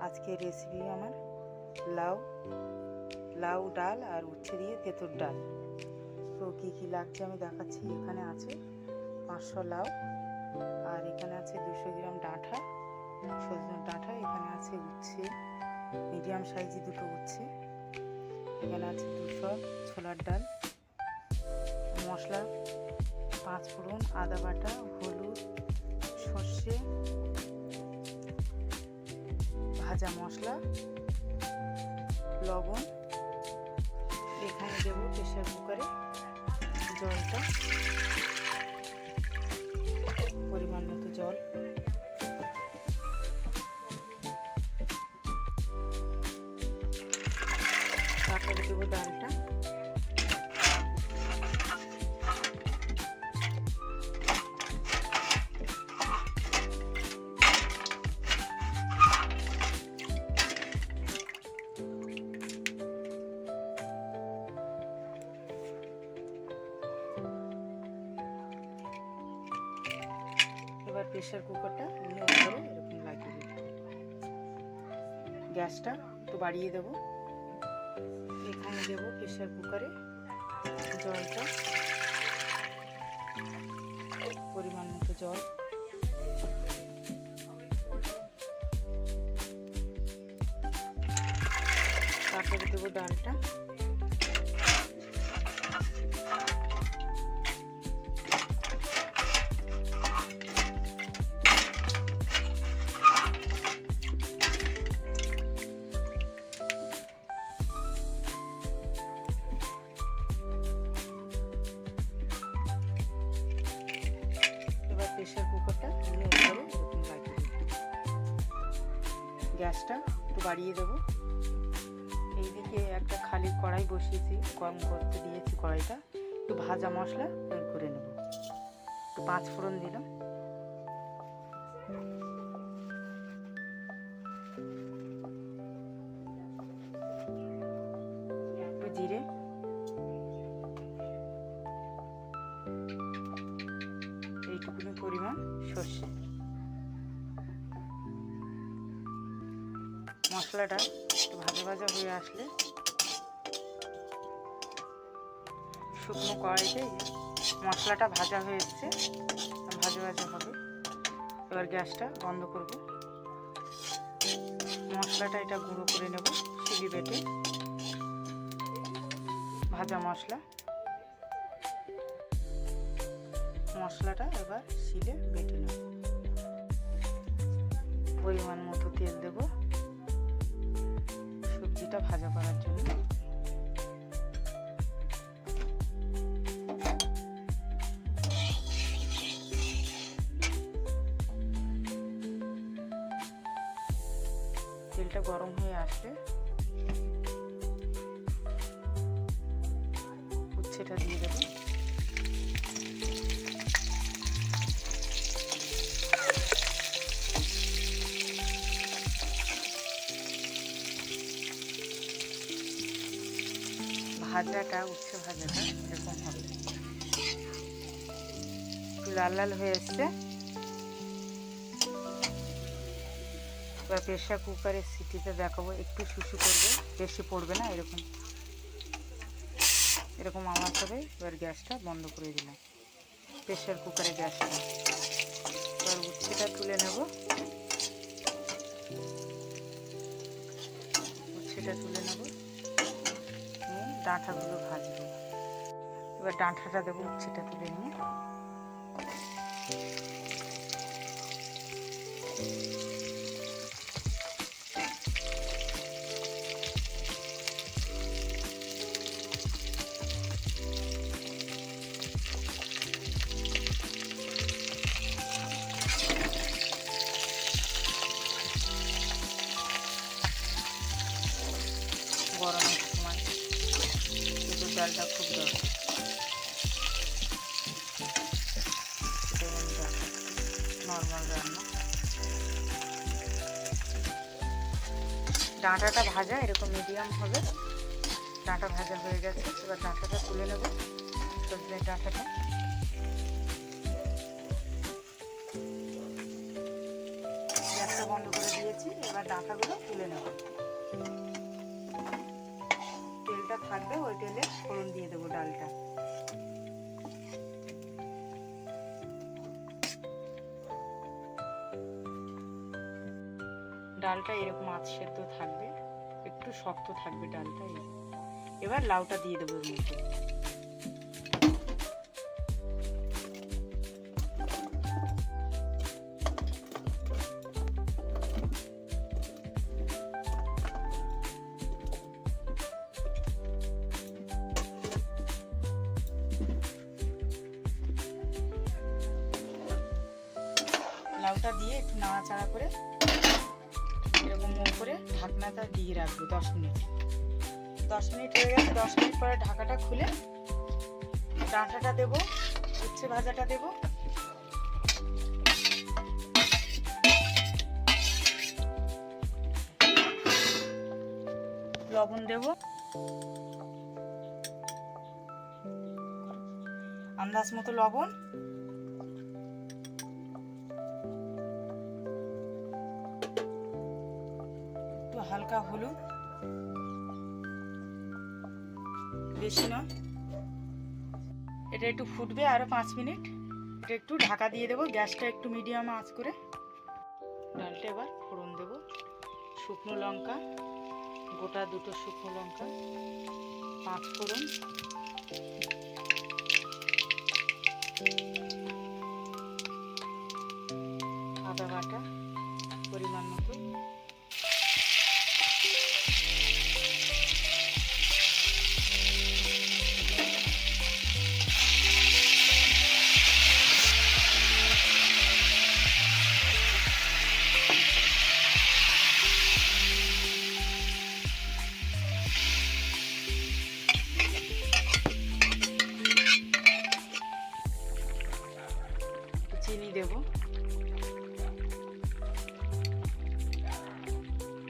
আজকে রেসিপি আমার লাউ ডাল আর উচ্ছে দিয়ে তেঁতুল ডাল। তো কী কী লাগছে আমি দেখাচ্ছি। এখানে আছে 500 লাউ, আর এখানে আছে 200 গ্রাম ডাঁটা, সজনের ডাঁটা। এখানে আছে উচ্ছে, মিডিয়াম সাইজে দুটো উচ্ছে। এখানে আছে 200 ছোলার ডাল, মশলা 5 ফোড়ন, আদা বাটা, হলুদ, সর্ষে, ভাজা মশলা, লবণ। এখানে দেবো প্রেসার কুকারে জলটা, পরিমাণ মতো জল। তারপরে দেবো ডালটা। এবার প্রেসার কুকারটা নিয়ে উপরে এরকম লাগিয়ে দেবো। গ্যাসটা একটু বাড়িয়ে দেবো। এখানে দেবো প্রেসার কুকারে জলটা, পরিমাণ মতো জল। তারপরে দেবো ডালটা। প্রেসার কুকারটা নিয়ে উপরে এরকম লাগিয়ে দেবো। গ্যাসটা একটু বাড়িয়ে দেবো। এইদিকে একটা খালি কড়াই বসিয়েছি, গরম করতে দিয়েছি কড়াইটা। একটু ভাজা মশলা করে নেব। একটু 5 ফোড়ন দিলাম, একটু জিরে, এইটুকুনি পরিমাণ সর্ষে। মশলাটা একটু ভাজা ভাজা হয়ে আসলে শুকনো কড়াইতে মশলাটা ভাজা হয়ে এসছে, ভাজা ভাজা হবে। এবার গ্যাসটা বন্ধ করব। মশলাটা এটা গুঁড়ো করে নেব শিলি বেটে। ভাজা মশলাটা এবার শিলে বেটে নেব। পরিমাণ মতো তেল দেব সবজিটা ভাজা করার জন্য। তেলটা গরম হয়ে আসলে উচ্ছেটা দিয়ে দেব। ভাজাটা উচ্ছে ভাজাটা এরকম হবে, একটু লাল লাল হয়ে এসছে। এবার প্রেসার কুকারের সিটিতে দেখাবো, একটু শুশু করবে, বেশি পড়বে না। এরকম আওয়াজ হবে। এবার গ্যাসটা বন্ধ করে দিলাম, প্রেসার কুকারের গ্যাসটা। এবার উচ্ছেটা তুলে নেব। ডাঁটাগুলো ভাজবো। এবার ডাঁটাটা দেবো, উচ্ছেটা তুলে নিয়ে। গরমের সময় তেঁতুল ডালটা খুব দরকার। নর্মাল রান্না। ডাঁটাটা ভাজা এরকম মিডিয়াম হবে। ডাঁটা ভাজা হয়ে গেছে। এবার ডাঁটাটা তুলে নেব, সজনের ডাঁটাটা। গ্যাসটা বন্ধ করে দিয়েছি। এবার ডাঁটাগুলো তুলে নেব। তেলটা থাকবে, ওই তেলে ফোড়ন দিয়ে দেবো ডালটা। ডালটা এরকম আধ সেদ্ধ থাকবে, একটু শক্ত থাকবে ডালটা। এবার লাউটা দিয়ে দেবো এর মধ্যে। লাউটা দিয়ে একটু নাড়াচাড়া করে এরকম করে ঢাকনাটা দিয়ে রাখবো 10 মিনিট। 10 মিনিট হয়ে গেছে। 10 মিনিট পরে ঢাকাটা খুলে ডাঁটাটা দেবো, উচ্ছে ভাজাটা দেবো, লবণ দেব, আন্দাজ মতো লবণ, একটু হালকা হলুদ, বেশি না। এটা একটু ফুটবে আরো 5 মিনিট। এটা একটু ঢাকা দিয়ে দেবো, গ্যাসটা একটু মিডিয়াম আঁচ করে। ডালটা এবার ফোড়ন দেবো, শুকনো লঙ্কা, গোটা 2টো শুকনো লঙ্কা, 5 ফোড়ন, আদা বাটা পরিমাণ মতো, চিনি দেব।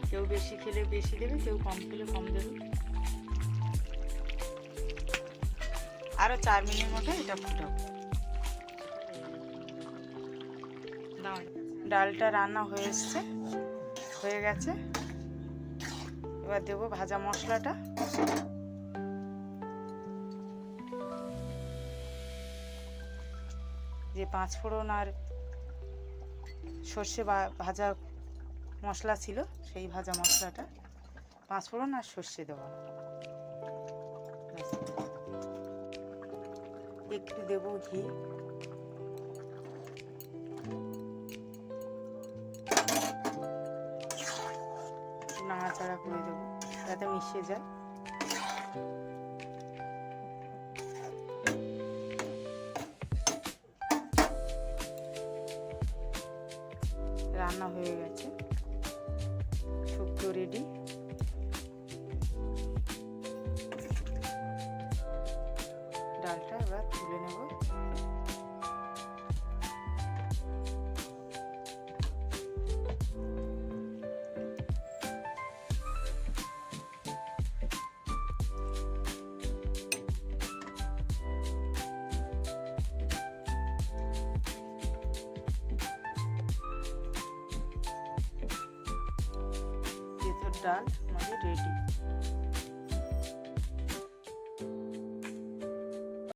কেউ বেশি খেলে বেশি দেবে, কেউ কম খেলে কম দেবে। আরো 4 মিনিট মতো এটা ফুটাবো। ডালটা রান্না হয়ে গেছে। এবার দেবো ভাজা মশলাটা। যে 5 ফোড়ন আর সর্ষে ভাজা মশলা ছিল, সেই ভাজা মশলাটা 5 ফোড়ন আর সর্ষে দেবো। একটু দেব ঘি, নাড়াচাড়া করে দেবো যাতে মিশে যায়। রান্না হয়ে গেছে, শুক্তো রেডি। ডালটা এবার তুলে নেব। ডাল আমাদের রেডি।